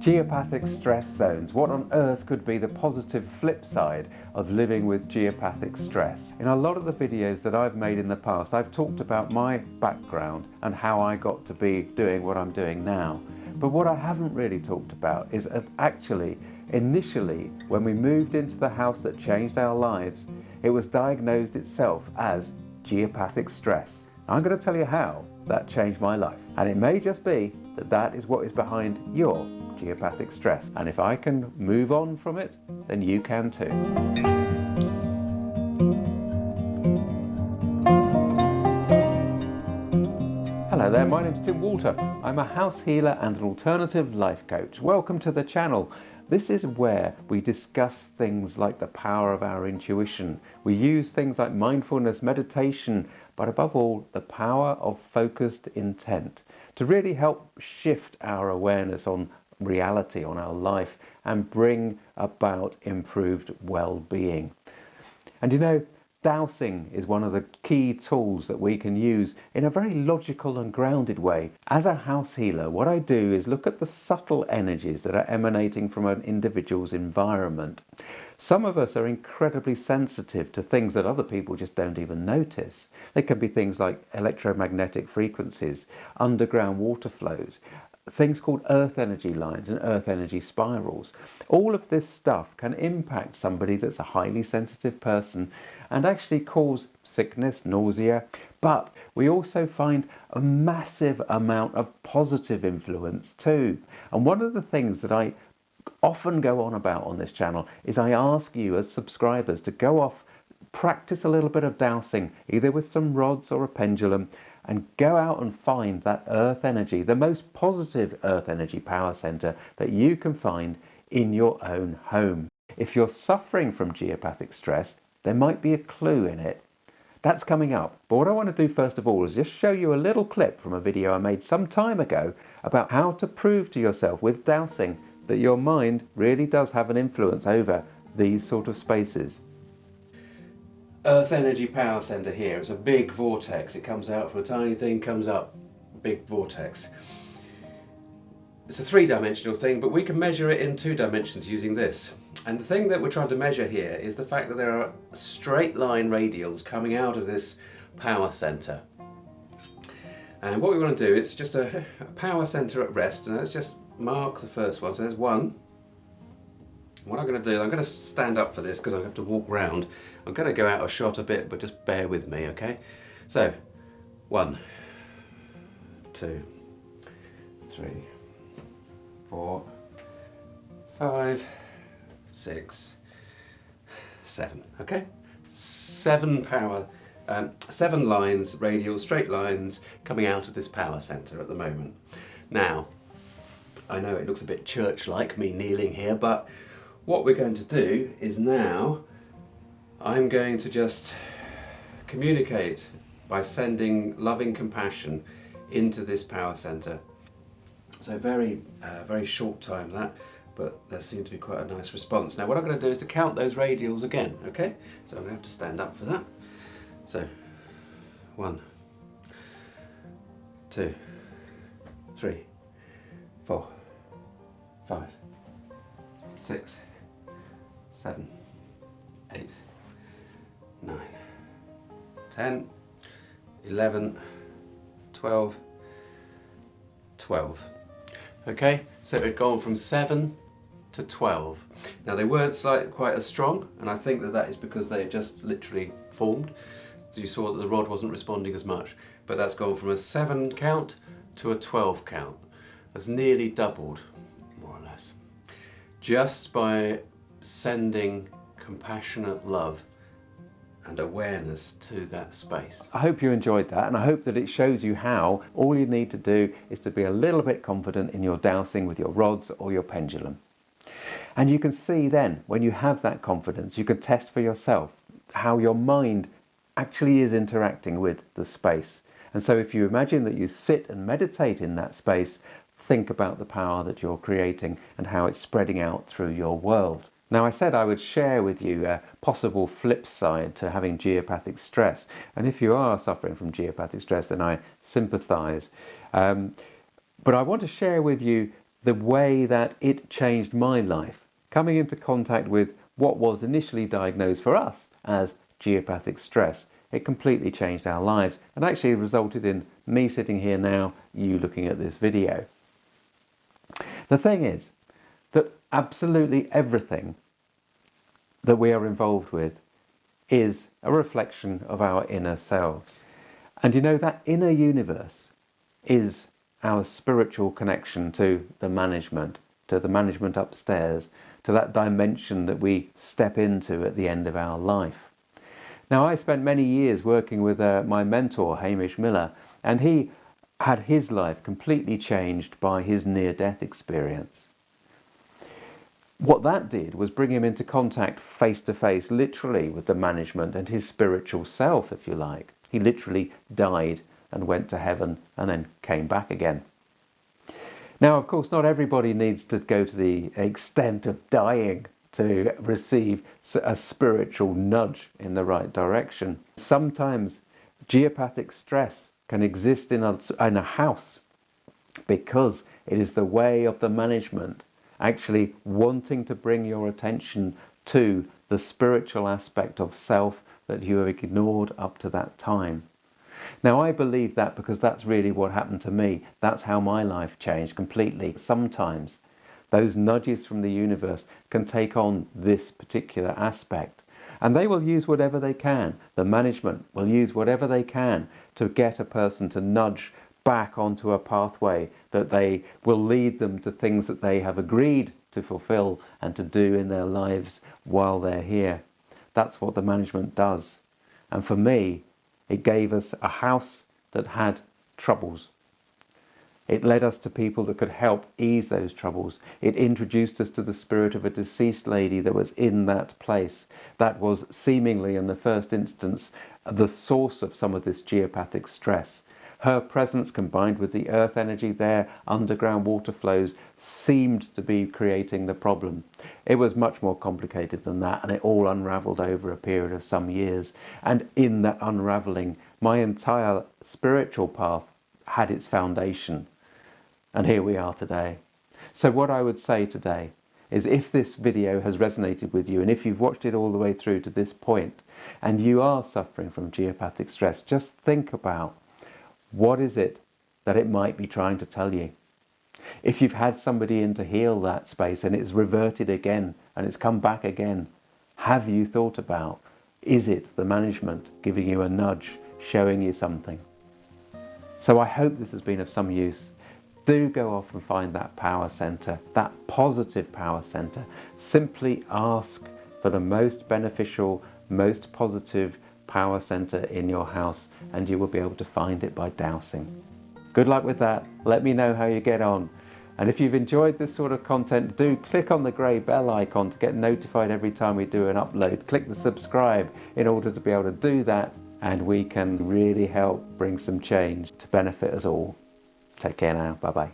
Geopathic stress zones. What on earth could be the positive flip side of living with geopathic stress? In a lot of the videos that I've made in the past, I've talked about my background and how I got to be doing what I'm doing now. But what I haven't really talked about is actually, initially, when we moved into the house that changed our lives, it was diagnosed itself as geopathic stress. I'm going to tell you how that changed my life. And it may just be that that is what is behind your geopathic stress. And if I can move on from it, then you can too. Hello there, my name's Tim Walter. I'm a house healer and an alternative life coach. Welcome to the channel. This is where we discuss things like the power of our intuition. We use things like mindfulness, meditation, but above all, the power of focused intent to really help shift our awareness on reality, on our life, and bring about improved well-being. And you know, dowsing is one of the key tools that we can use in a very logical and grounded way. As a house healer, what I do is look at the subtle energies that are emanating from an individual's environment. Some of us are incredibly sensitive to things that other people just don't even notice. They can be things like electromagnetic frequencies, underground water flows, things called earth energy lines and earth energy spirals. All of this stuff can impact somebody that's a highly sensitive person and actually cause sickness, nausea, but we also find a massive amount of positive influence too. And one of the things that I often go on about on this channel is I ask you as subscribers to go off, practice a little bit of dowsing, either with some rods or a pendulum, and go out and find that earth energy, the most positive earth energy power center that you can find in your own home. If you're suffering from geopathic stress, there might be a clue in it. That's coming up. But what I want to do first of all is just show you a little clip from a video I made some time ago about how to prove to yourself with dowsing that your mind really does have an influence over these sort of spaces. Earth energy power center here. It's a big vortex. It comes out from a tiny thing, comes up, big vortex. It's a three-dimensional thing, but we can measure it in 2 dimensions using this. And the thing that we're trying to measure here is the fact that there are straight line radials coming out of this power center. And what we want to do is just a power center at rest, and let's just mark the first one. So there's one. What I'm going to do, I'm going to stand up for this because I have to walk round. I'm going to go out of shot a bit, but just bear with me, okay? So, 1, 2, 3, 4, 5, 6, 7, okay? 7 lines, radial, straight lines coming out of this power center at the moment. Now, I know it looks a bit church-like, me kneeling here, but what we're going to do is now I'm going to just communicate by sending loving compassion into this power center. So very short time that, but there seemed to be quite a nice response. Now what I'm going to do is to count those radials again, okay? So I'm going to have to stand up for that. So 1, 2, 3, 4, 5, 6, 7, 8, 9, 10, 11, 12, 12. Okay, so it had gone from 7 to 12. Now they weren't quite as strong, and I think that is because they just literally formed. So you saw that the rod wasn't responding as much, but that's gone from a 7 count to a 12 count. That's nearly doubled, more or less, just by sending compassionate love and awareness to that space. I hope you enjoyed that, and I hope that it shows you how all you need to do is to be a little bit confident in your dowsing with your rods or your pendulum. And you can see then, when you have that confidence, you can test for yourself how your mind actually is interacting with the space. And so if you imagine that you sit and meditate in that space, think about the power that you're creating and how it's spreading out through your world. Now, I said I would share with you a possible flip side to having geopathic stress. And if you are suffering from geopathic stress, then I sympathise. But I want to share with you the way that it changed my life, coming into contact with what was initially diagnosed for us as geopathic stress. It completely changed our lives and actually resulted in me sitting here now, you looking at this video. The thing is that absolutely everything that we are involved with is a reflection of our inner selves. And you know, that inner universe is our spiritual connection to the management upstairs, to that dimension that we step into at the end of our life. Now, I spent many years working with my mentor, Hamish Miller, and he had his life completely changed by his near-death experience. What that did was bring him into contact face-to-face, literally, with the management and his spiritual self, if you like. He literally died and went to heaven and then came back again. Now, of course, not everybody needs to go to the extent of dying to receive a spiritual nudge in the right direction. Sometimes geopathic stress can exist in a house because it is the way of the management actually wanting to bring your attention to the spiritual aspect of self that you have ignored up to that time. Now, I believe that because that's really what happened to me. That's how my life changed completely. Sometimes those nudges from the universe can take on this particular aspect, and they will use whatever they can. The management will use whatever they can to get a person to nudge back onto a pathway that they will lead them to things that they have agreed to fulfill and to do in their lives while they're here. That's what the management does. And for me, it gave us a house that had troubles. It led us to people that could help ease those troubles. It introduced us to the spirit of a deceased lady that was in that place. That was seemingly, in the first instance, the source of some of this geopathic stress. Her presence, combined with the earth energy there, underground water flows, seemed to be creating the problem. It was much more complicated than that, and it all unravelled over a period of some years. And in that unravelling, my entire spiritual path had its foundation. And here we are today. So what I would say today is, if this video has resonated with you, and if you've watched it all the way through to this point, and you are suffering from geopathic stress, just think about what is it that it might be trying to tell you. If you've had somebody in to heal that space and it's reverted again and it's come back again, have you thought about, is it the management giving you a nudge, showing you something? So I hope this has been of some use. Do go off and find that power centre, that positive power centre. Simply ask for the most beneficial, most positive power centre in your house, and you will be able to find it by dowsing. Good luck with that. Let me know how you get on. And if you've enjoyed this sort of content, do click on the grey bell icon to get notified every time we do an upload. Click the subscribe in order to be able to do that, and we can really help bring some change to benefit us all. Take care now. Bye bye.